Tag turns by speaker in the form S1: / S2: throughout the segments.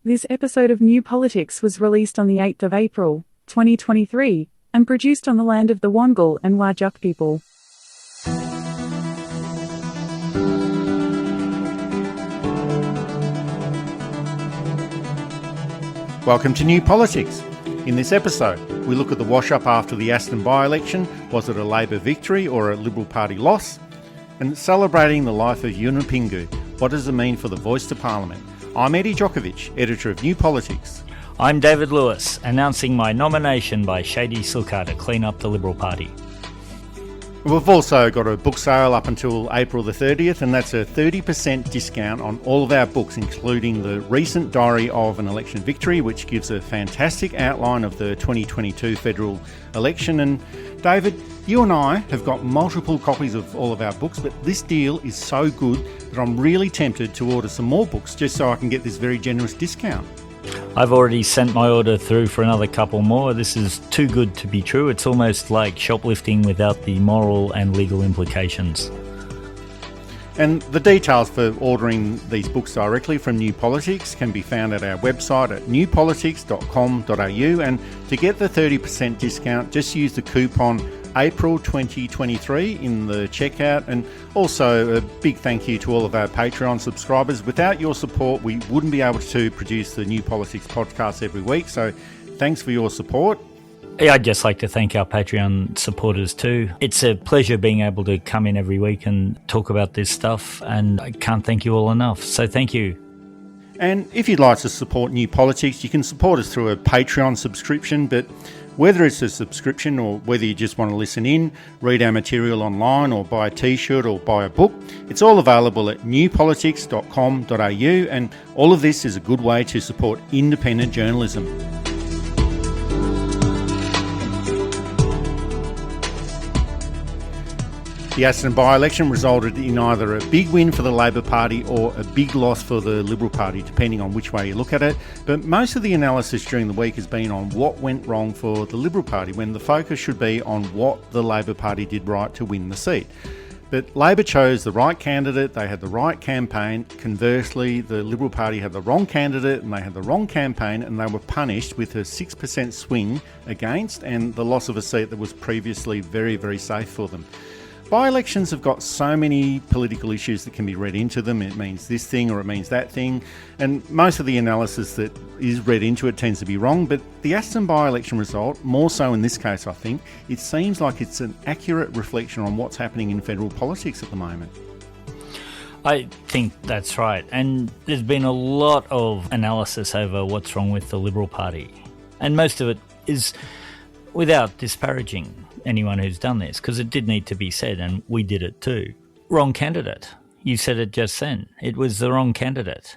S1: This episode of New Politics was released on the 8th of April, 2023, and produced on the land of the Wangal and Whadjuk people.
S2: Welcome to New Politics. In this episode, we look at the wash-up after the Aston by-election. Was it a Labor victory or a Liberal Party loss? And celebrating the life of Yunupingu. What does it mean for the voice to Parliament? I'm Eddie Djokovic, editor of New Politics.
S3: I'm David Lewis, announcing my nomination by Shady Silka to clean up the Liberal Party.
S2: We've also got a book sale up until April the 30th, and that's a 30% discount on all of our books, including the recent Diary of an Election Victory, which gives a fantastic outline of the 2022 federal election. And David, you and I have got multiple copies of all of our books, but this deal is so good that I'm really tempted to order some more books just so I can get this very generous discount.
S3: I've already sent my order through for another couple more. This is too good to be true. It's almost like shoplifting without the moral and legal implications.
S2: And the details for ordering these books directly from New Politics can be found at our website at newpolitics.com.au. And to get the 30% discount, just use the coupon April 2023 in the checkout. And also a big thank you to all of our Patreon subscribers. Without your support, we wouldn't be able to produce the New Politics podcast every week. So thanks for your support.
S3: Yeah, I'd just like to thank our Patreon supporters too. It's a pleasure being able to come in every week and talk about this stuff, and I can't thank you all enough. So thank you.
S2: And if you'd like to support New Politics, you can support us through a Patreon subscription, but whether it's a subscription or whether you just want to listen in, read our material online or buy a t-shirt or buy a book, it's all available at newpolitics.com.au, and all of this is a good way to support independent journalism. The Aston by-election resulted in either a big win for the Labor Party or a big loss for the Liberal Party, depending on which way you look at it. But most of the analysis during the week has been on what went wrong for the Liberal Party, when the focus should be on what the Labor Party did right to win the seat. But Labor chose the right candidate, they had the right campaign. Conversely, the Liberal Party had the wrong candidate and they had the wrong campaign, and they were punished with a 6% swing against and the loss of a seat that was previously very, very safe for them. By-elections have got so many political issues that can be read into them. It means this thing or it means that thing. And most of the analysis that is read into it tends to be wrong. But the Aston by-election result, more so in this case, I think, it seems like it's an accurate reflection on what's happening in federal politics at the moment.
S3: I think that's right. And there's been a lot of analysis over what's wrong with the Liberal Party. And most of it is without disparaging anyone who's done this, because it did need to be said, and we did it too. Wrong candidate. You said it just then. It was the wrong candidate.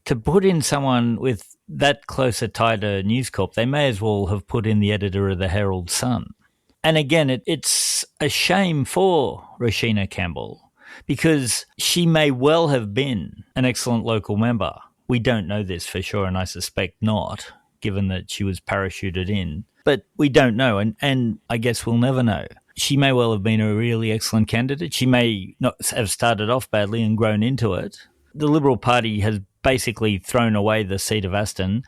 S3: To put in someone with that close a tie to News Corp, they may as well have put in the editor of the Herald Sun. And again, it's a shame for Roshina Campbell, because she may well have been an excellent local member. We don't know this for sure, and I suspect not, given that she was parachuted in. But we don't know, and I guess we'll never know. She may well have been a really excellent candidate. She may not have started off badly and grown into it. The Liberal Party has basically thrown away the seat of Aston.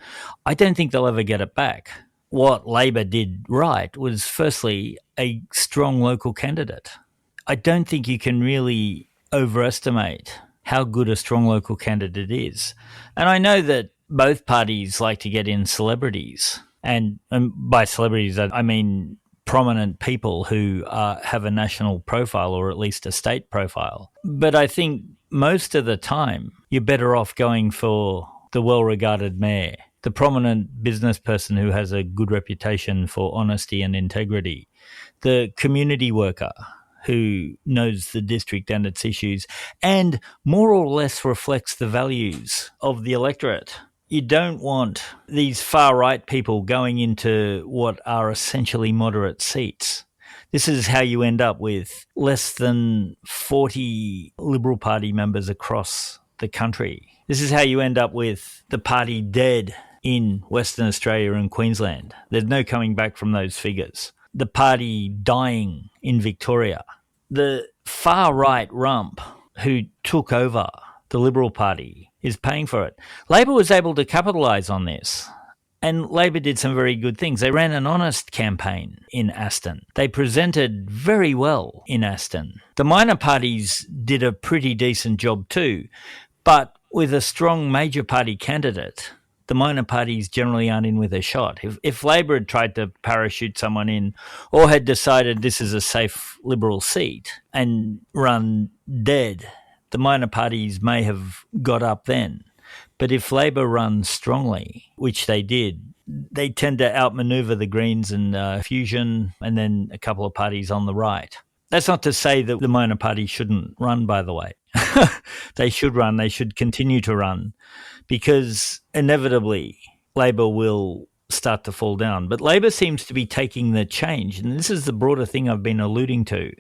S3: I don't think they'll ever get it back. What Labor did right was, firstly, a strong local candidate. I don't think you can really overestimate how good a strong local candidate is. And I know that both parties like to get in celebrities. And by celebrities, I mean prominent people who have a national profile or at least a state profile. But I think most of the time, you're better off going for the well-regarded mayor, the prominent business person who has a good reputation for honesty and integrity, the community worker who knows the district and its issues and more or less reflects the values of the electorate. You don't want these far-right people going into what are essentially moderate seats. This is how you end up with less than 40 Liberal Party members across the country. This is how you end up with the party dead in Western Australia and Queensland. There's no coming back from those figures. The party dying in Victoria. The far-right rump who took over the Liberal Party is paying for it. Labor was able to capitalise on this. And Labor did some very good things. They ran an honest campaign in Aston. They presented very well in Aston. The minor parties did a pretty decent job too, but with a strong major party candidate, the minor parties generally aren't in with a shot. If Labor had tried to parachute someone in or had decided this is a safe Liberal seat and run dead, the minor parties may have got up then. But if Labor runs strongly, which they did, they tend to outmaneuver the Greens and Fusion and then a couple of parties on the right. That's not to say that the minor party shouldn't run, by the way. They should run. They should continue to run because inevitably Labor will start to fall down. But Labor seems to be taking the change, and this is the broader thing I've been alluding to.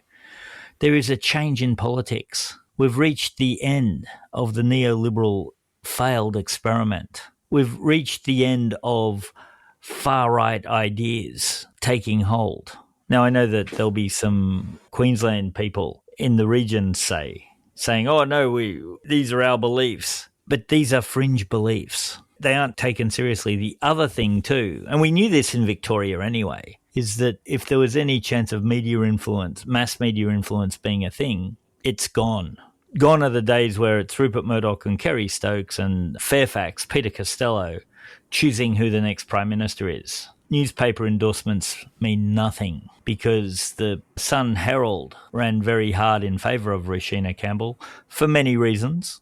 S3: There is a change in politics. We've reached the end of the neoliberal failed experiment. We've reached the end of far-right ideas taking hold. Now, I know that there'll be some Queensland people in the region saying, oh, no, these are our beliefs. But these are fringe beliefs. They aren't taken seriously. The other thing too, and we knew this in Victoria anyway, is that if there was any chance of media influence, mass media influence being a thing, it's gone. Gone are the days where it's Rupert Murdoch and Kerry Stokes and Fairfax, Peter Costello, choosing who the next Prime Minister is. Newspaper endorsements mean nothing because the Sun Herald ran very hard in favour of Rashina Campbell for many reasons.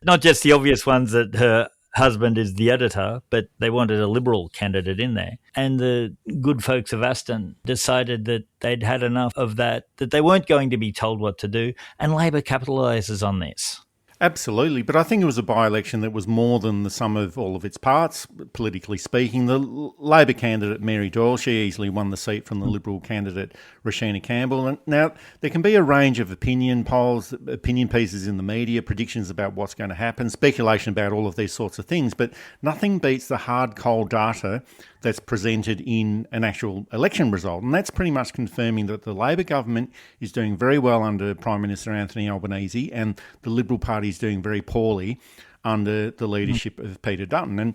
S3: Not just the obvious ones that her husband is the editor, but they wanted a Liberal candidate in there. And the good folks of Aston decided that they'd had enough of that they weren't going to be told what to do, and Labor capitalises on this.
S2: Absolutely, but I think it was a by-election that was more than the sum of all of its parts, politically speaking. The Labor candidate, Mary Doyle, she easily won the seat from the Liberal candidate, Rashina Campbell. And now, there can be a range of opinion polls, opinion pieces in the media, predictions about what's going to happen, speculation about all of these sorts of things, but nothing beats the hard, cold data that's presented in an actual election result. And that's pretty much confirming that the Labor government is doing very well under Prime Minister Anthony Albanese and the Liberal Party is doing very poorly under the leadership of Peter Dutton. And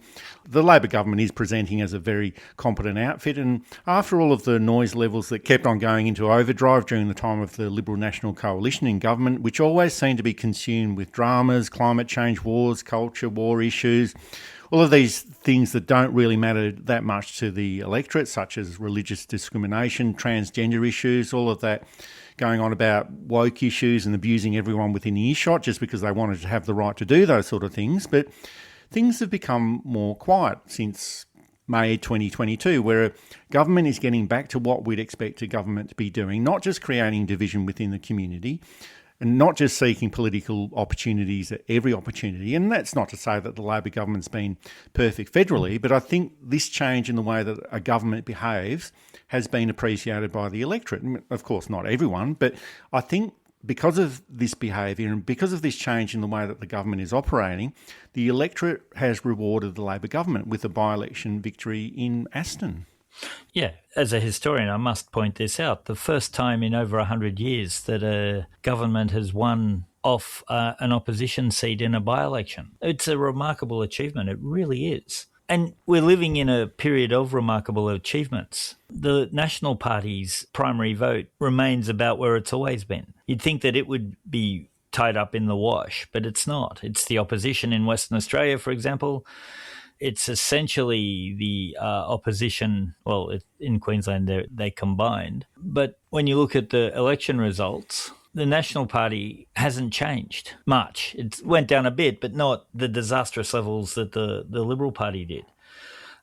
S2: the Labor government is presenting as a very competent outfit. And after all of the noise levels that kept on going into overdrive during the time of the Liberal National Coalition in government, which always seemed to be consumed with dramas, climate change, wars, culture, war issues, all of these things that don't really matter that much to the electorate, such as religious discrimination, transgender issues, all of that going on about woke issues and abusing everyone within earshot just because they wanted to have the right to do those sort of things. But things have become more quiet since May 2022, where government is getting back to what we'd expect a government to be doing, not just creating division within the community, and not just seeking political opportunities at every opportunity. And that's not to say that the Labor government's been perfect federally, but I think this change in the way that a government behaves has been appreciated by the electorate. Of course, not everyone, but I think because of this behaviour and because of this change in the way that the government is operating, the electorate has rewarded the Labor government with a by-election victory in Aston.
S3: Yeah, as a historian, I must point this out. The first time in over 100 years that a government has won off an opposition seat in a by-election. It's a remarkable achievement. It really is. And we're living in a period of remarkable achievements. The National Party's primary vote remains about where it's always been. You'd think that it would be tied up in the wash, but it's not. It's the opposition in Western Australia, for example. It's essentially the opposition, well, in Queensland they combined. But when you look at the election results, the National Party hasn't changed much. It went down a bit, but not the disastrous levels that the Liberal Party did.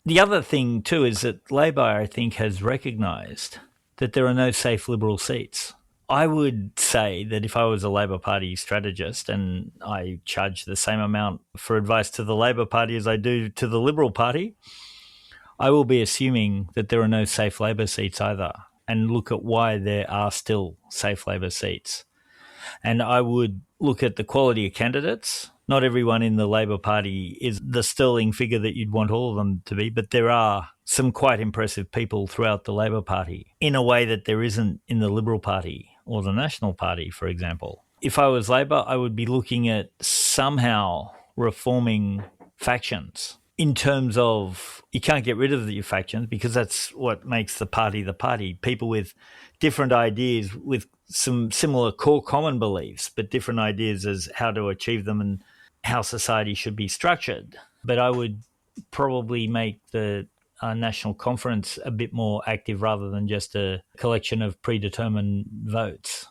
S3: The other thing too is that Labor, I think, has recognised that there are no safe Liberal seats. I would say that if I was a Labor Party strategist and I charge the same amount for advice to the Labor Party as I do to the Liberal Party, I will be assuming that there are no safe Labor seats either and look at why there are still safe Labor seats. And I would look at the quality of candidates. Not everyone in the Labor Party is the sterling figure that you'd want all of them to be, but there are some quite impressive people throughout the Labor Party in a way that there isn't in the Liberal Party or the National Party, for example. If I was Labor, I would be looking at somehow reforming factions in terms of you can't get rid of your factions because that's what makes the party the party. People with different ideas, with some similar core common beliefs, but different ideas as how to achieve them and how society should be structured. But I would probably make the national conference a bit more active rather than just a collection of predetermined votes.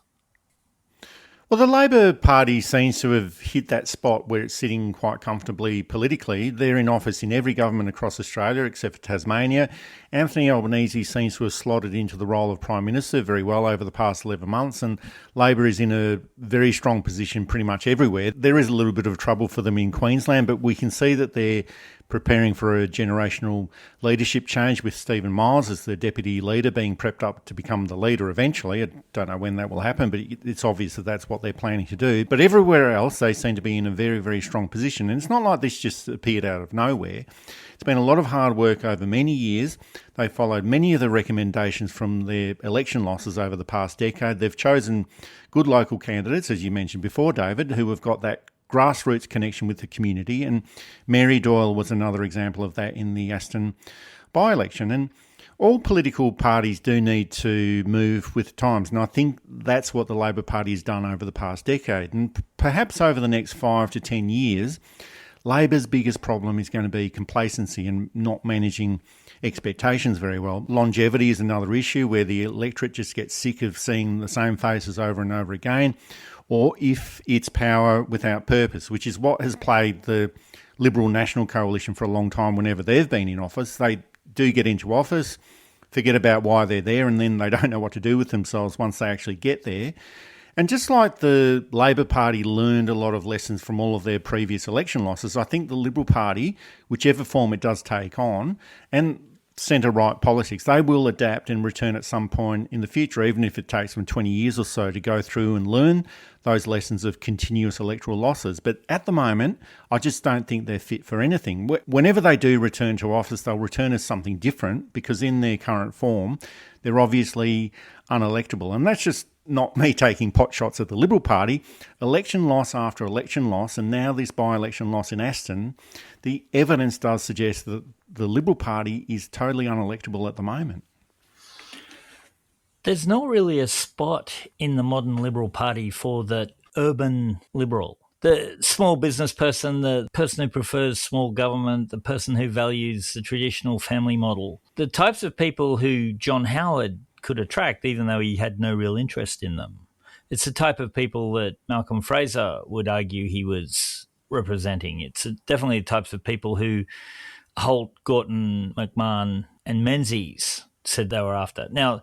S2: Well, the Labor Party seems to have hit that spot where it's sitting quite comfortably politically. They're in office in every government across Australia except for Tasmania. Anthony Albanese seems to have slotted into the role of Prime Minister very well over the past 11 months, and Labor is in a very strong position pretty much everywhere. There is a little bit of trouble for them in Queensland, but we can see that they're preparing for a generational leadership change with Stephen Miles as the deputy leader being prepped up to become the leader eventually. I don't know when that will happen, but it's obvious that that's what they're planning to do. But everywhere else, they seem to be in a very, very strong position. And it's not like this just appeared out of nowhere. It's been a lot of hard work over many years. They followed many of the recommendations from their election losses over the past decade. They've chosen good local candidates, as you mentioned before, David, who have got that grassroots connection with the community, and Mary Doyle was another example of that in the Aston by-election. And all political parties do need to move with times, and I think that's what the Labor Party has done over the past decade. And perhaps over the next 5 to 10 years, Labor's biggest problem is going to be complacency and not managing expectations very well. Longevity is another issue where the electorate just gets sick of seeing the same faces over and over again, or if it's power without purpose, which is what has plagued the Liberal National Coalition for a long time whenever they've been in office. They do get into office, forget about why they're there, and then they don't know what to do with themselves once they actually get there. And just like the Labor Party learned a lot of lessons from all of their previous election losses, I think the Liberal Party, whichever form it does take on, and centre-right politics, they will adapt and return at some point in the future, even if it takes them 20 years or so to go through and learn those lessons of continuous electoral losses. But at the moment, I just don't think they're fit for anything. Whenever they do return to office, they'll return as something different because in their current form, they're obviously unelectable. And that's just not me taking pot shots at the Liberal Party. Election loss after election loss, and now this by-election loss in Aston, the evidence does suggest that the Liberal Party is totally unelectable at the moment.
S3: There's not really a spot in the modern Liberal Party for the urban Liberal. The small business person, the person who prefers small government, the person who values the traditional family model. The types of people who John Howard could attract, even though he had no real interest in them. It's the type of people that Malcolm Fraser would argue he was representing. It's definitely the types of people who Holt, Gorton, McMahon and Menzies said they were after. Now,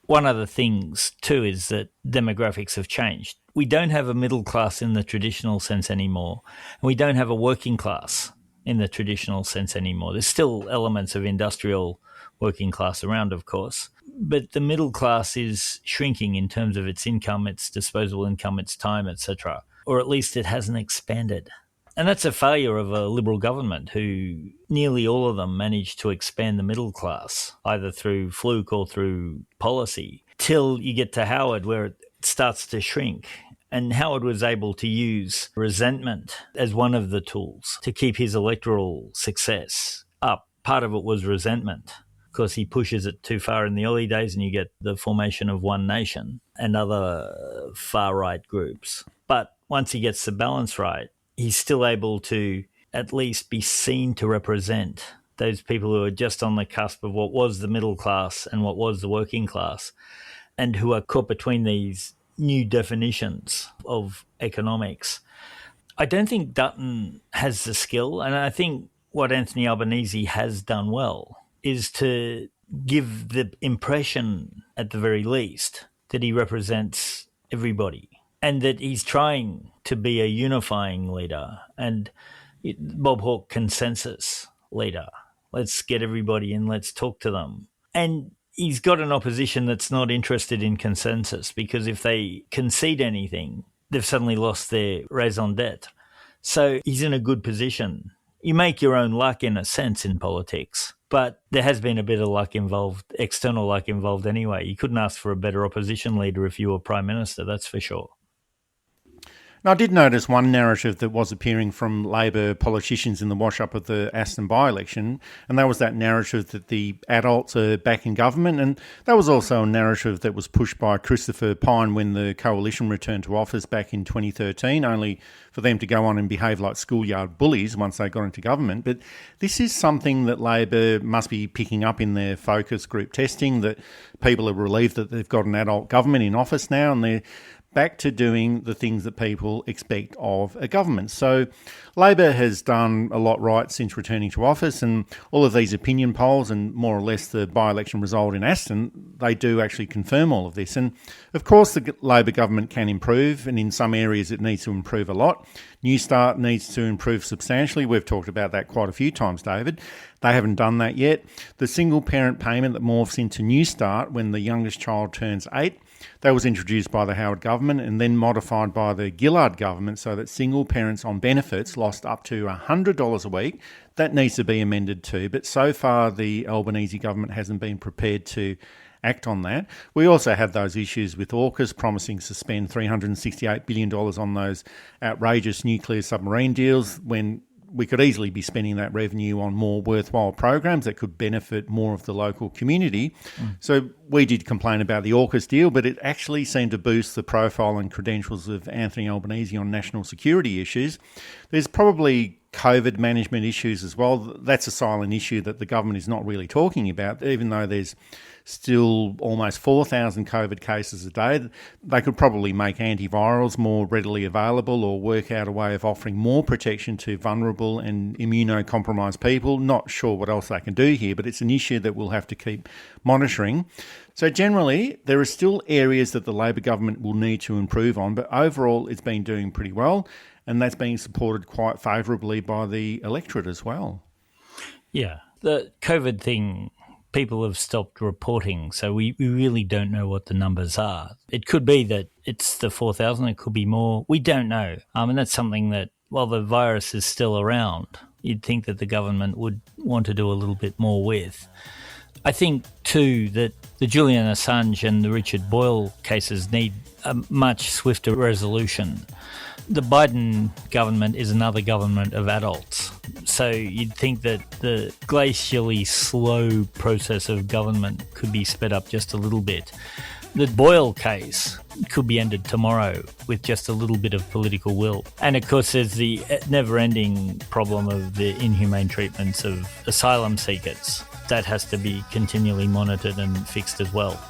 S3: one of the things too is that demographics have changed. We don't have a middle class in the traditional sense anymore, and we don't have a working class in the traditional sense anymore. There's still elements of industrial working class around, of course, but the middle class is shrinking in terms of its income, its disposable income, its time, etc., or at least it hasn't expanded. And that's a failure of a Liberal government who nearly all of them managed to expand the middle class, either through fluke or through policy, till you get to Howard where it starts to shrink. And Howard was able to use resentment as one of the tools to keep his electoral success up. Part of it was resentment, because he pushes it too far in the early days and you get the formation of One Nation and other far-right groups. But once he gets the balance right, he's still able to at least be seen to represent those people who are just on the cusp of what was the middle class and what was the working class, and who are caught between these new definitions of economics. I don't think Dutton has the skill, and I think what Anthony Albanese has done well is to give the impression, at the very least, that he represents everybody and that he's trying to be a unifying leader and Bob Hawke consensus leader. Let's get everybody in, let's talk to them. And he's got an opposition that's not interested in consensus, because if they concede anything, they've suddenly lost their raison d'etre. So he's in a good position. You make your own luck in a sense in politics, but there has been a bit of luck involved, external luck involved anyway. You couldn't ask for a better opposition leader if you were Prime Minister, that's for sure.
S2: Now, I did notice one narrative that was appearing from Labor politicians in the wash-up of the Aston by-election, and that was that narrative that the adults are back in government, and that was also a narrative that was pushed by Christopher Pyne when the Coalition returned to office back in 2013, only for them to go on and behave like schoolyard bullies once they got into government. But this is something that Labor must be picking up in their focus group testing, that people are relieved that they've got an adult government in office now, and they're back to doing the things that people expect of a government. So Labor has done a lot right since returning to office, and all of these opinion polls and more or less the by-election result in Aston, they do actually confirm all of this. And of course the Labor government can improve, and in some areas it needs to improve a lot. Newstart needs to improve substantially. We've talked about that quite a few times, David. They haven't done that yet. The single parent payment that morphs into Newstart when the youngest child turns 8, that was introduced by the Howard government and then modified by the Gillard government so that single parents on benefits lost up to $100 a week. That needs to be amended too, but so far the Albanese government hasn't been prepared to act on that. We also had those issues with AUKUS promising to spend $368 billion on those outrageous nuclear submarine deals when we could easily be spending that revenue on more worthwhile programs that could benefit more of the local community. So we did complain about the AUKUS deal, but it actually seemed to boost the profile and credentials of Anthony Albanese on national security issues. There's probably COVID management issues as well. That's a silent issue that the government is not really talking about, even though there's still almost 4,000 COVID cases a day. They could probably make antivirals more readily available or work out a way of offering more protection to vulnerable and immunocompromised people. Not sure what else they can do here, but it's an issue that we'll have to keep monitoring. So generally, there are still areas that the Labor government will need to improve on, but overall it's been doing pretty well, and that's being supported quite favourably by the electorate as well.
S3: Yeah, the COVID thing, people have stopped reporting, so we really don't know what the numbers are. It could be that it's the 4,000, it could be more. We don't know. And that's something that, while the virus is still around, you'd think that the government would want to do a little bit more with. I think, too, that the Julian Assange and the Richard Boyle cases need a much swifter resolution. The Biden government is another government of adults. So you'd think that the glacially slow process of government could be sped up just a little bit. The Boyle case could be ended tomorrow with just a little bit of political will. And of course there's the never-ending problem of the inhumane treatments of asylum seekers. That has to be continually monitored and fixed as well.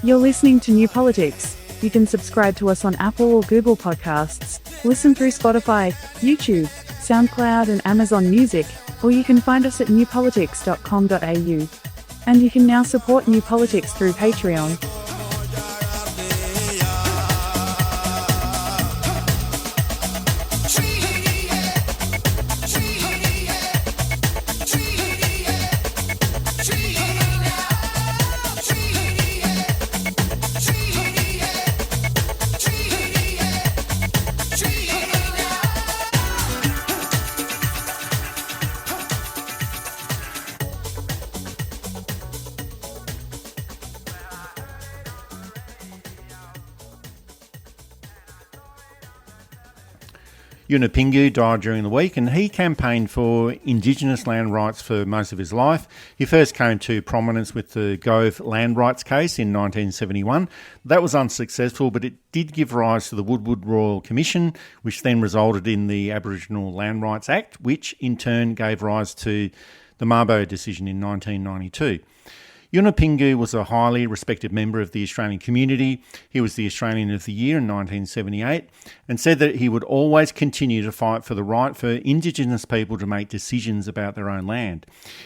S1: You're listening to New Politics. You can subscribe to us on Apple or Google Podcasts, listen through Spotify, YouTube, SoundCloud and Amazon Music, or you can find us at newpolitics.com.au. And you can now support New Politics through Patreon.
S2: Yunupingu died during the week, and he campaigned for Indigenous land rights for most of his life. He first came to prominence with the Gove land rights case in 1971. That was unsuccessful, but it did give rise to the Woodward Royal Commission, which then resulted in the Aboriginal Land Rights Act, which in turn gave rise to the Mabo decision in 1992. Yunupingu was a highly respected member of the Australian community. He was the Australian of the Year in 1978 and said that he would always continue to fight for the right for Indigenous people to make decisions about their own land.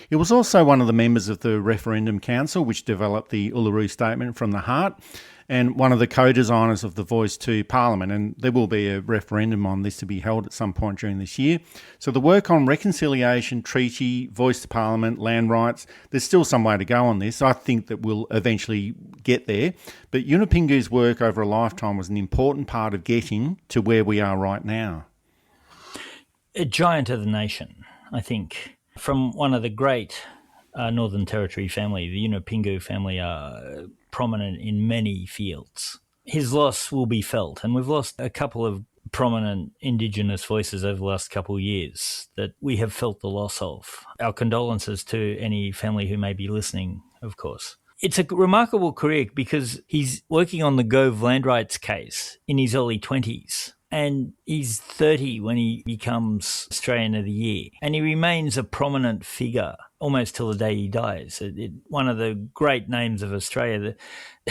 S2: He was also one of the members of the Referendum Council, which developed the Uluru Statement from the Heart, and one of the co-designers of the Voice to Parliament, and there will be a referendum on this to be held at some point during this year. So the work on reconciliation, treaty, Voice to Parliament, land rights, there's still some way to go on this. I think that we'll eventually get there, but Yunupingu's work over a lifetime was an important part of getting to where we are right now.
S3: A giant of the nation, I think, from one of the great Northern Territory family, the Yunupingu family are prominent in many fields. His loss will be felt, and we've lost a couple of prominent Indigenous voices over the last couple of years that we have felt the loss of. Our condolences to any family who may be listening, of course. It's a remarkable career because he's working on the Gove land rights case in his early 20s. And he's 30 when he becomes Australian of the Year. And he remains a prominent figure almost till the day he dies. One of the great names of Australia,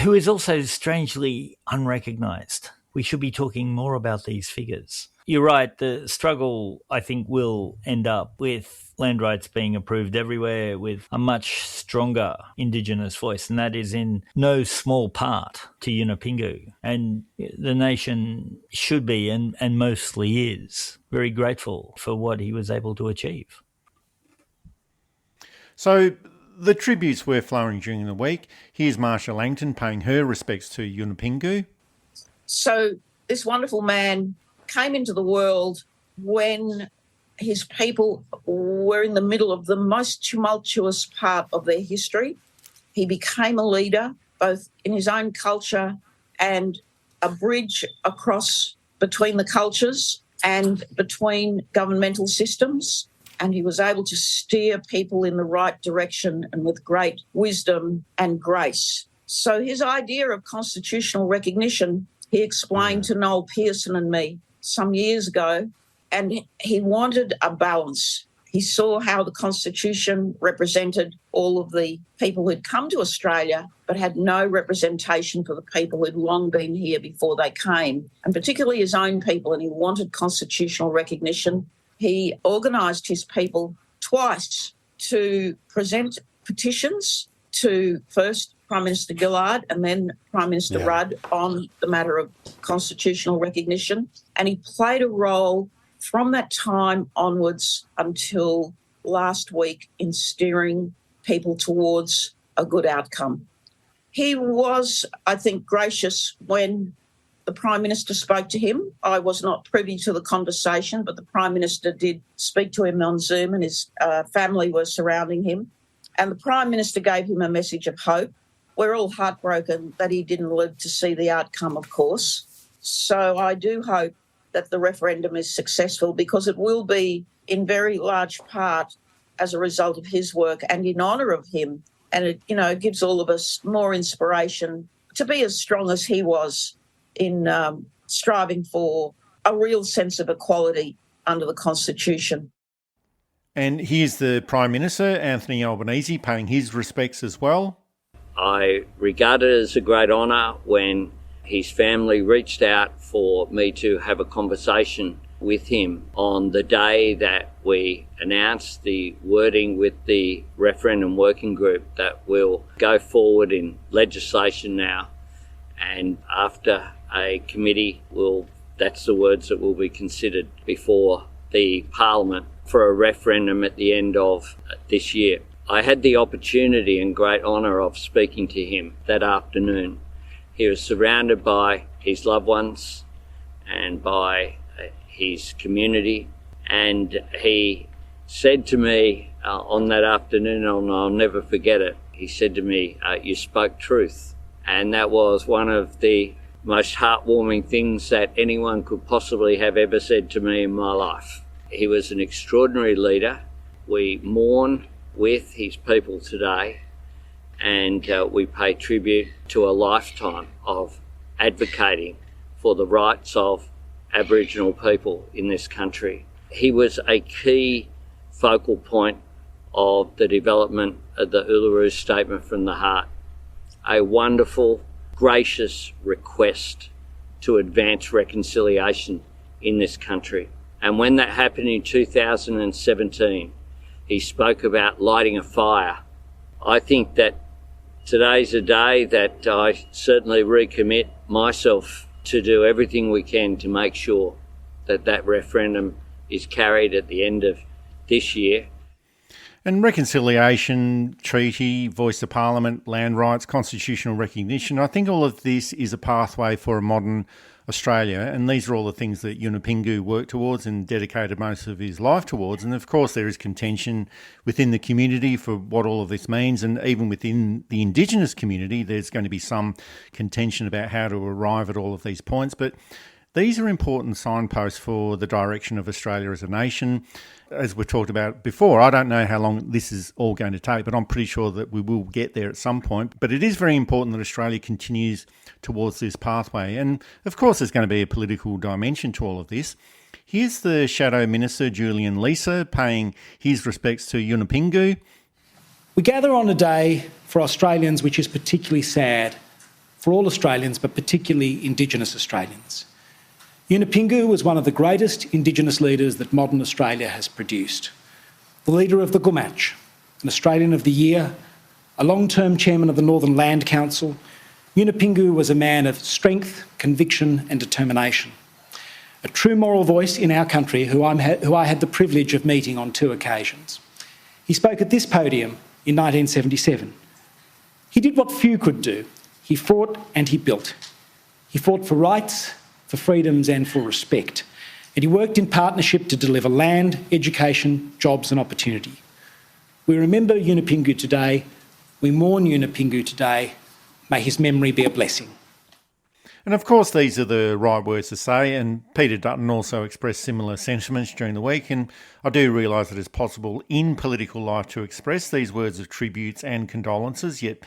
S3: who is also strangely unrecognised. We should be talking more about these figures. You're right, the struggle, I think, will end up with land rights being approved everywhere with a much stronger Indigenous voice, and that is in no small part to Yunupingu. And the nation should be, and mostly is, very grateful for what he was able to achieve.
S2: So the tributes were flowing during the week. Here's Marsha Langton paying her respects to Yunupingu.
S4: So this wonderful man came into the world when his people were in the middle of the most tumultuous part of their history. He became a leader, both in his own culture and a bridge across between the cultures and between governmental systems. And he was able to steer people in the right direction and with great wisdom and grace. So his idea of constitutional recognition, he explained to Noel Pearson and me some years ago, and he wanted a balance. He saw how the Constitution represented all of the people who'd come to Australia but had no representation for the people who'd long been here before they came, and particularly his own people, and he wanted constitutional recognition. He organised his people twice to present petitions to first Prime Minister Gillard and then Prime Minister Rudd on the matter of constitutional recognition. And he played a role from that time onwards until last week in steering people towards a good outcome. He was, I think, gracious when the Prime Minister spoke to him. I was not privy to the conversation, but the Prime Minister did speak to him on Zoom, and his family were surrounding him. And the Prime Minister gave him a message of hope. We're all heartbroken that he didn't live to see the outcome, of course. So I do hope that the referendum is successful, because it will be in very large part as a result of his work and in honour of him. And it, gives all of us more inspiration to be as strong as he was in striving for a real sense of equality under the Constitution.
S2: And here's the Prime Minister, Anthony Albanese, paying his respects as well.
S5: I regard it as a great honour when his family reached out for me to have a conversation with him on the day that we announced the wording with the referendum working group that will go forward in legislation now. And after a committee that's the words that will be considered before the Parliament for a referendum at the end of this year. I had the opportunity and great honour of speaking to him that afternoon. He was surrounded by his loved ones and by his community, and he said to me on that afternoon, and I'll never forget it, he said to me, "You spoke truth." And that was one of the most heartwarming things that anyone could possibly have ever said to me in my life. He was an extraordinary leader. We mourn with his people today, and we pay tribute to a lifetime of advocating for the rights of Aboriginal people in this country. He was a key focal point of the development of the Uluru Statement from the Heart, a wonderful, gracious request to advance reconciliation in this country. And when that happened in 2017, he spoke about lighting a fire. I think that today's a day that I certainly recommit myself to do everything we can to make sure that that referendum is carried at the end of this year.
S2: And reconciliation, treaty, voice of parliament, land rights, constitutional recognition, I think all of this is a pathway for a modern Australia, and these are all the things that Yunupingu worked towards and dedicated most of his life towards. And of course, there is contention within the community for what all of this means, and even within the Indigenous community, there's going to be some contention about how to arrive at all of these points. But these are important signposts for the direction of Australia as a nation. As we talked about before, I don't know how long this is all going to take, but I'm pretty sure that we will get there at some point. But it is very important that Australia continues towards this pathway. And of course, there's going to be a political dimension to all of this. Here's the Shadow Minister, Julian Leeser, paying his respects to Yunupingu.
S6: We gather on a day for Australians which is particularly sad for all Australians, but particularly Indigenous Australians. Yunupingu was one of the greatest Indigenous leaders that modern Australia has produced. The leader of the Gumatj, an Australian of the Year, a long-term chairman of the Northern Land Council, Yunupingu was a man of strength, conviction and determination. A true moral voice in our country who I had the privilege of meeting on 2 occasions. He spoke at this podium in 1977. He did what few could do. He fought and he built. He fought for rights, for freedoms and for respect. And he worked in partnership to deliver land, education, jobs and opportunity. We remember Yunupingu today. We mourn Yunupingu today. May his memory be a blessing.
S2: And of course, these are the right words to say, and Peter Dutton also expressed similar sentiments during the week, and I do realise that it's possible in political life to express these words of tributes and condolences, yet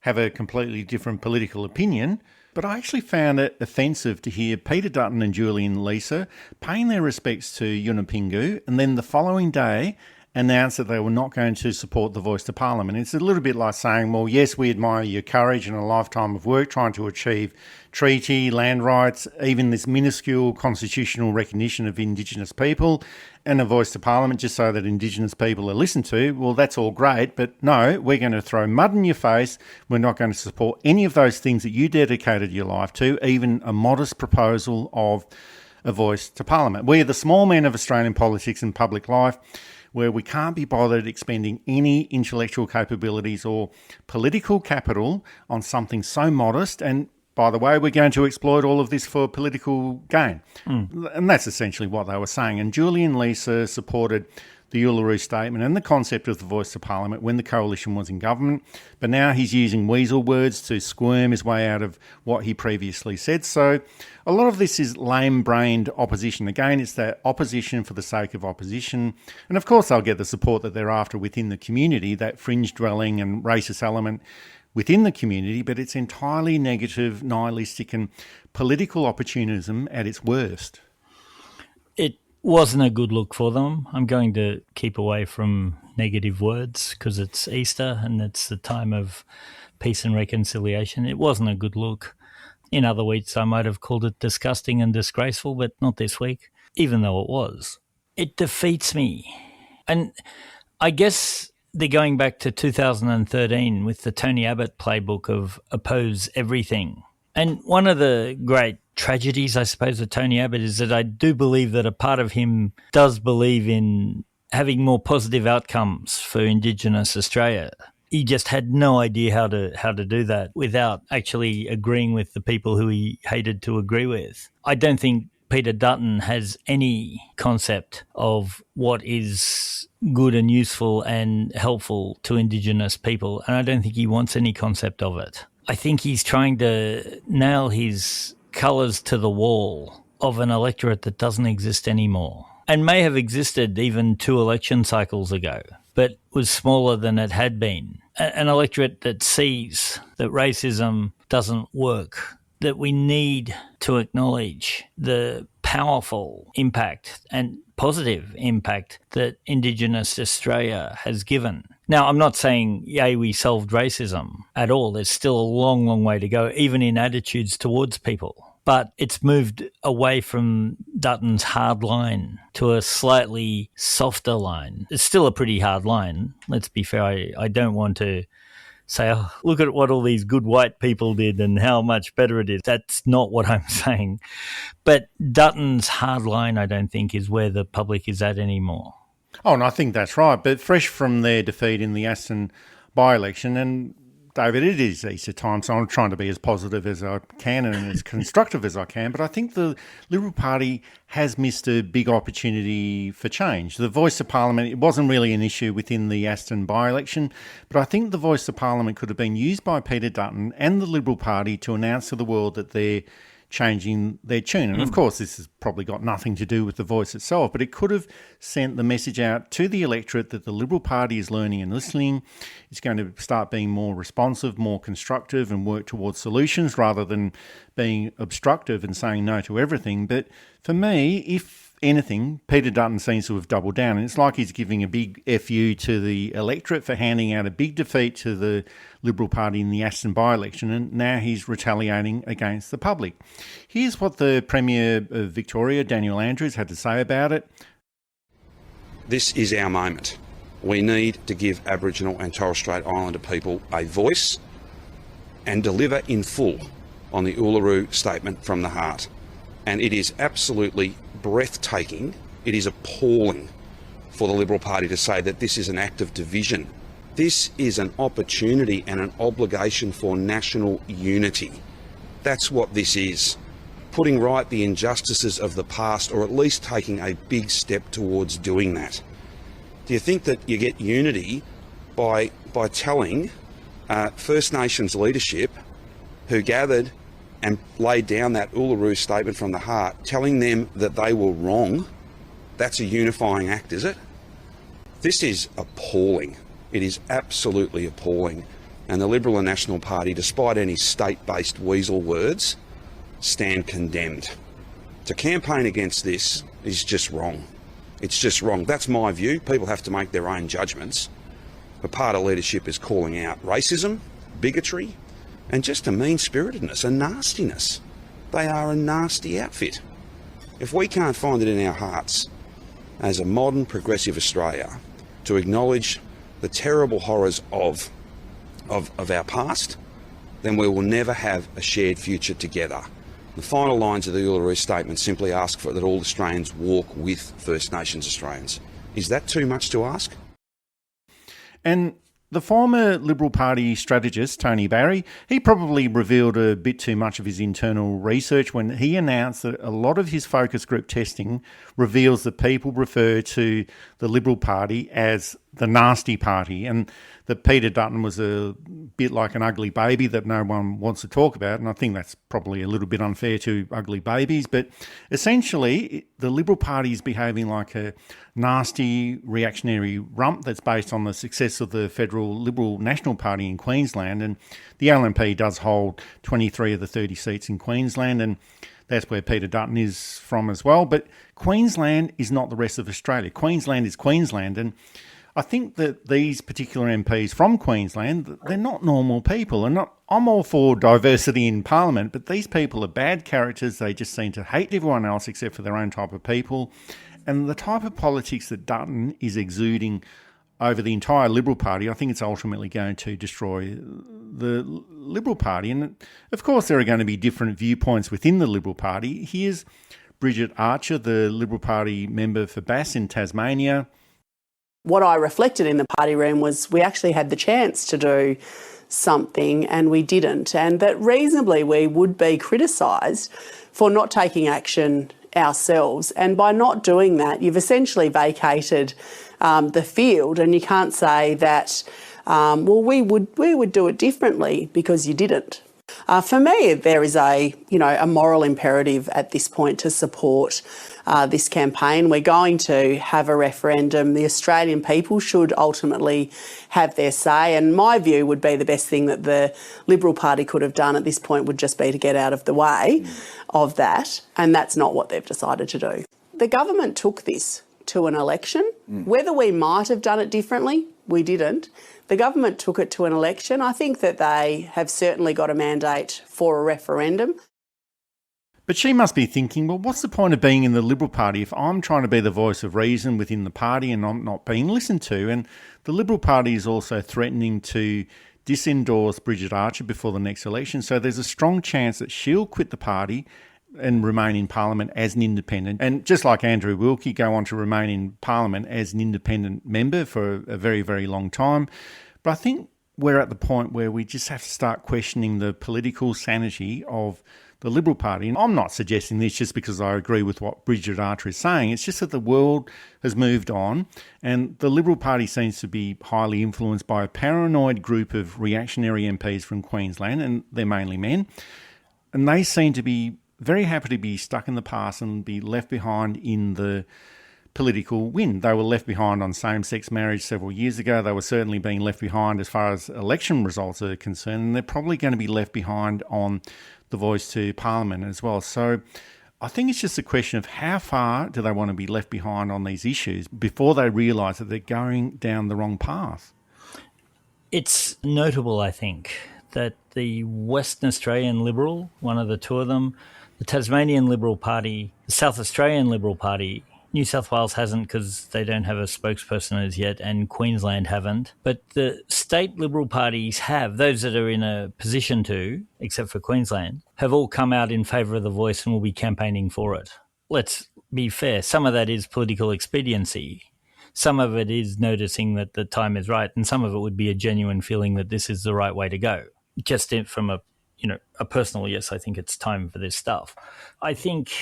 S2: have a completely different political opinion. But I actually found it offensive to hear Peter Dutton and Julian Leeser paying their respects to Yunupingu and then the following day announced that they were not going to support the Voice to Parliament. It's a little bit like saying, well, yes, we admire your courage and a lifetime of work trying to achieve treaty, land rights, even this minuscule constitutional recognition of Indigenous people and a voice to Parliament just so that Indigenous people are listened to. Well, that's all great, but no, we're going to throw mud in your face. We're not going to support any of those things that you dedicated your life to, even a modest proposal of a voice to Parliament. We are the small men of Australian politics and public life, where we can't be bothered expending any intellectual capabilities or political capital on something so modest. And by the way, we're going to exploit all of this for political gain. And that's essentially what they were saying. And Julian Leeser supported the Uluru Statement and the concept of the Voice to Parliament when the coalition was in government. But now he's using weasel words to squirm his way out of what he previously said. So a lot of this is lame-brained opposition. Again, it's that opposition for the sake of opposition. And of course, they'll get the support that they're after within the community, that fringe-dwelling and racist element within the community, but it's entirely negative, nihilistic and political opportunism at its worst.
S3: It wasn't a good look for them. I'm going to keep away from negative words because it's Easter and it's the time of peace and reconciliation. It wasn't a good look. In other weeks, I might have called it disgusting and disgraceful, but not this week, even though it was. It defeats me. And I guess they're going back to 2013 with the Tony Abbott playbook of oppose everything. And one of the great tragedies, I suppose, of Tony Abbott is that I do believe that a part of him does believe in having more positive outcomes for Indigenous Australia. He just had no idea how to do that without actually agreeing with the people who he hated to agree with. I don't think Peter Dutton has any concept of what is good and useful and helpful to Indigenous people, and I don't think he wants any concept of it. I think he's trying to nail his colours to the wall of an electorate that doesn't exist anymore and may have existed even 2 election cycles ago, but was smaller than it had been. An electorate that sees that racism doesn't work, that we need to acknowledge the powerful impact and positive impact that Indigenous Australia has given. Now, I'm not saying, yay, we solved racism at all. There's still a long, long way to go, even in attitudes towards people. But it's moved away from Dutton's hard line to a slightly softer line. It's still a pretty hard line. Let's be fair. I don't want to say, oh, look at what all these good white people did and how much better it is. That's not what I'm saying. But Dutton's hard line, I don't think, is where the public is at anymore.
S2: Oh, and I think that's right. But fresh from their defeat in the Aston by-election, and David, it is Easter time, so I'm trying to be as positive as I can and as constructive as I can. But I think the Liberal Party has missed a big opportunity for change. The voice of Parliament, it wasn't really an issue within the Aston by-election, but I think the voice of Parliament could have been used by Peter Dutton and the Liberal Party to announce to the world that they're changing their tune. And of course, this has probably got nothing to do with the voice itself, but it could have sent the message out to the electorate that the Liberal Party is learning and listening. It's going to start being more responsive, more constructive, and work towards solutions rather than being obstructive and saying no to everything. But for me, if anything, Peter Dutton seems to have doubled down, and it's like he's giving a big FU to the electorate for handing out a big defeat to the Liberal Party in the Aston by-election, and now he's retaliating against the public. Here's what the Premier of Victoria, Daniel Andrews, had to say about it.
S7: This is our moment. We need to give Aboriginal and Torres Strait Islander people a voice and deliver in full on the Uluru Statement from the Heart. And it is absolutely breathtaking, it is appalling for the Liberal Party to say that this is an act of division. This is an opportunity and an obligation for national unity. That's what this is. Putting right the injustices of the past, or at least taking a big step towards doing that. Do you think that you get unity by telling First Nations leadership who gathered and laid down that Uluru Statement from the Heart, telling them that they were wrong? That's a unifying act, is it? This is appalling. It is absolutely appalling. And the Liberal and National Party, despite any state-based weasel words, stand condemned. To campaign against this is just wrong. It's just wrong. That's my view. People have to make their own judgments. But part of leadership is calling out racism, bigotry, and just a mean-spiritedness, a nastiness. They are a nasty outfit. If we can't find it in our hearts as a modern progressive Australia to acknowledge the terrible horrors of our past, then we will never have a shared future together. The final lines of the Uluru Statement simply ask for that all Australians walk with First Nations Australians. Is that too much to ask?
S2: And the former Liberal Party strategist, Tony Barry, he probably revealed a bit too much of his internal research when he announced that a lot of his focus group testing reveals that people refer to the Liberal Party as the nasty party, and that Peter Dutton was a bit like an ugly baby that no one wants to talk about. And I think that's probably a little bit unfair to ugly babies. But essentially, the Liberal Party is behaving like a nasty reactionary rump that's based on the success of the federal Liberal National Party in Queensland. And the LNP does hold 23 of the 30 seats in Queensland, and that's where Peter Dutton is from as well. But Queensland is not the rest of Australia. Queensland is Queensland, and I think that these particular MPs from Queensland, they're not normal people. And I'm all for diversity in Parliament, but these people are bad characters. They just seem to hate everyone else except for their own type of people. And the type of politics that Dutton is exuding over the entire Liberal Party, I think it's ultimately going to destroy the Liberal Party. And of course, there are going to be different viewpoints within the Liberal Party. Here's Bridget Archer, the Liberal Party member for Bass in Tasmania.
S8: What I reflected in the party room was we actually had the chance to do something and we didn't, and that reasonably we would be criticised for not taking action ourselves. And by not doing that, you've essentially vacated the field, and you can't say that, we would do it differently because you didn't. For me, there is a moral imperative at this point to support this campaign. We're going to have a referendum. The Australian people should ultimately have their say, and my view would be the best thing that the Liberal Party could have done at this point would just be to get out of the way of that, and that's not what they've decided to do. The government took this to an election. Whether we might have done it differently, we didn't. The government took it to an election. I think that they have certainly got a mandate for a referendum.
S2: But she must be thinking, well, what's the point of being in the Liberal Party if I'm trying to be the voice of reason within the party and I'm not being listened to? And the Liberal Party is also threatening to disendorse Bridget Archer before the next election. So there's a strong chance that she'll quit the party and remain in Parliament as an independent. And just like Andrew Wilkie, go on to remain in Parliament as an independent member for a very, very long time. But I think we're at the point where we just have to start questioning the political sanity of the Liberal Party. And I'm not suggesting this just because I agree with what Bridget Archer is saying. It's just that the world has moved on and the Liberal Party seems to be highly influenced by a paranoid group of reactionary MPs from Queensland, and they're mainly men. And they seem to be very happy to be stuck in the past and be left behind in the political wind. They were left behind on same-sex marriage several years ago. They were certainly being left behind as far as election results are concerned, and they're probably going to be left behind on the voice to Parliament as well. So I think it's just a question of how far do they want to be left behind on these issues before they realise that they're going down the wrong path.
S3: It's notable, I think, that the Western Australian Liberal, one of the two of them, the Tasmanian Liberal Party, the South Australian Liberal Party, New South Wales hasn't because they don't have a spokesperson as yet, and Queensland haven't. But the state Liberal parties have, those that are in a position to, except for Queensland, have all come out in favour of the voice and will be campaigning for it. Let's be fair, some of that is political expediency. Some of it is noticing that the time is right, and some of it would be a genuine feeling that this is the right way to go. Just from a personal, yes, I think it's time for this stuff. I think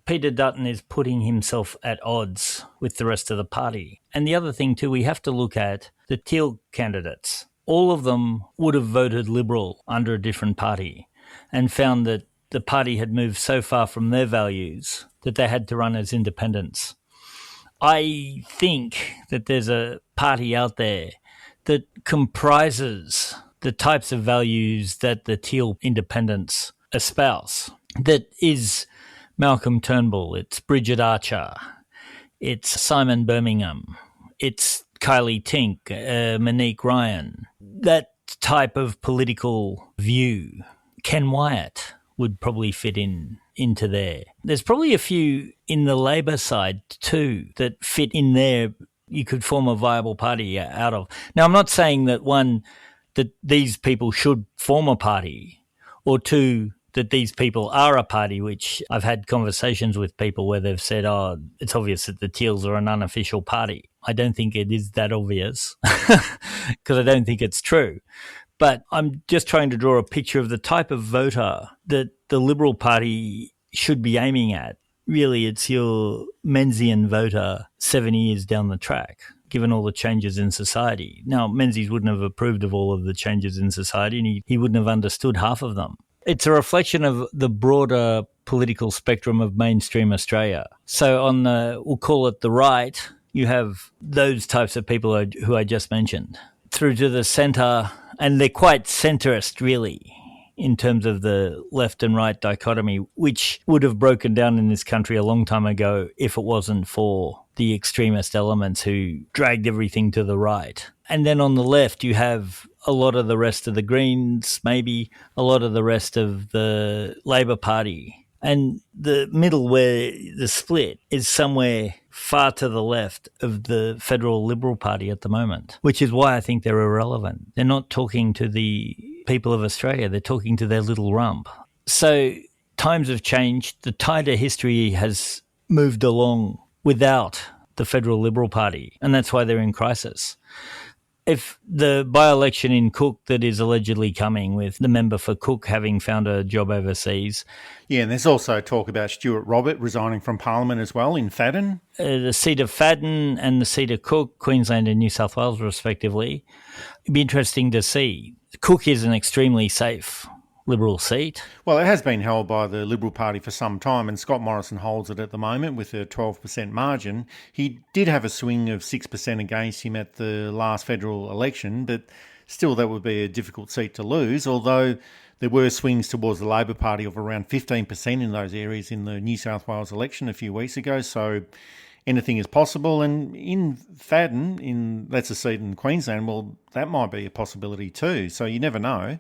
S3: Peter Dutton is putting himself at odds with the rest of the party. And the other thing too, we have to look at the Teal candidates. All of them would have voted Liberal under a different party and found that the party had moved so far from their values that they had to run as independents. I think that there's a party out there that comprises the types of values that the Teal independents espouse. That is Malcolm Turnbull, it's Bridget Archer, it's Simon Birmingham, it's Kylie Tink, Monique Ryan. That type of political view. Ken Wyatt would probably fit into there. There's probably a few in the Labor side too that fit in there you could form a viable party out of. Now, I'm not saying that one, that these people should form a party, or two, that these people are a party, which I've had conversations with people where they've said, oh, it's obvious that the Teals are an unofficial party. I don't think it is that obvious because I don't think it's true. But I'm just trying to draw a picture of the type of voter that the Liberal Party should be aiming at. Really, it's your Menzies voter 7 years down the track, given all the changes in society. Now, Menzies wouldn't have approved of all of the changes in society, and he wouldn't have understood half of them. It's a reflection of the broader political spectrum of mainstream Australia. So on the, we'll call it the right, you have those types of people who I just mentioned, through to the centre, and they're quite centrist, really, in terms of the left and right dichotomy, which would have broken down in this country a long time ago if it wasn't for the extremist elements who dragged everything to the right. And then on the left, you have a lot of the rest of the Greens, maybe a lot of the rest of the Labor Party. And the middle, where the split is somewhere far to the left of the federal Liberal Party at the moment, which is why I think they're irrelevant. They're not talking to the people of Australia. They're talking to their little rump. So times have changed. The tide of history has moved along without the federal Liberal Party, and that's why they're in crisis. If the by-election in Cook that is allegedly coming, with the member for Cook having found a job overseas.
S2: Yeah, and there's also talk about Stuart Robert resigning from Parliament as well in Fadden.
S3: The seat of Fadden and the seat of Cook, Queensland and New South Wales respectively. It'd be interesting to see. Cook is an extremely safe Liberal seat.
S2: Well, it has been held by the Liberal Party for some time, and Scott Morrison holds it at the moment with a 12% margin. He did have a swing of 6% against him at the last federal election, but still that would be a difficult seat to lose, although there were swings towards the Labor Party of around 15% in those areas in the New South Wales election a few weeks ago, so anything is possible. And in Fadden, that's a seat in Queensland, well, that might be a possibility too, so you never know.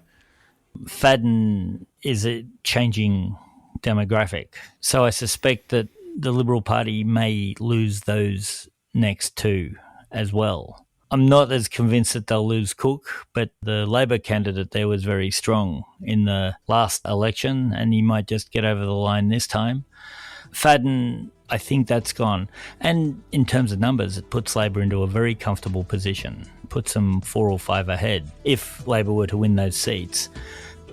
S3: Fadden is a changing demographic. So I suspect that the Liberal Party may lose those next two as well. I'm not as convinced that they'll lose Cook, but the Labor candidate there was very strong in the last election, and he might just get over the line this time. Fadden, I think that's gone. And in terms of numbers, it puts Labor into a very comfortable position, puts them 4 or 5 ahead if Labor were to win those seats.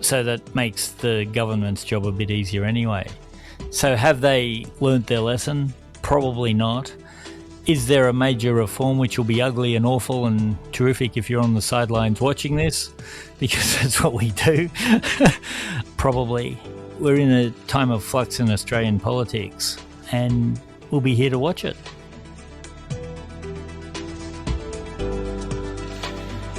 S3: So that makes the government's job a bit easier anyway. So have they learnt their lesson? Probably not. Is there a major reform which will be ugly and awful and terrific if you're on the sidelines watching this? Because that's what we do. Probably. We're in a time of flux in Australian politics, and we'll be here to watch it.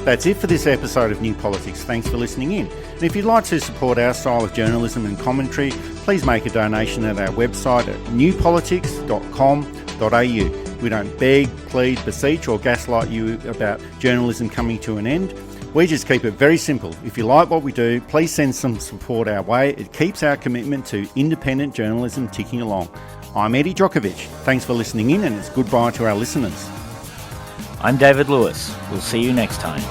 S2: That's it for this episode of New Politics. Thanks for listening in. And if you'd like to support our style of journalism and commentary, please make a donation at our website at newpolitics.com.au. We don't beg, plead, beseech or gaslight you about journalism coming to an end. We just keep it very simple. If you like what we do, please send some support our way. It keeps our commitment to independent journalism ticking along. I'm Eddie Djokovic. Thanks for listening in, and it's goodbye to our listeners.
S3: I'm David Lewis. We'll see you next time.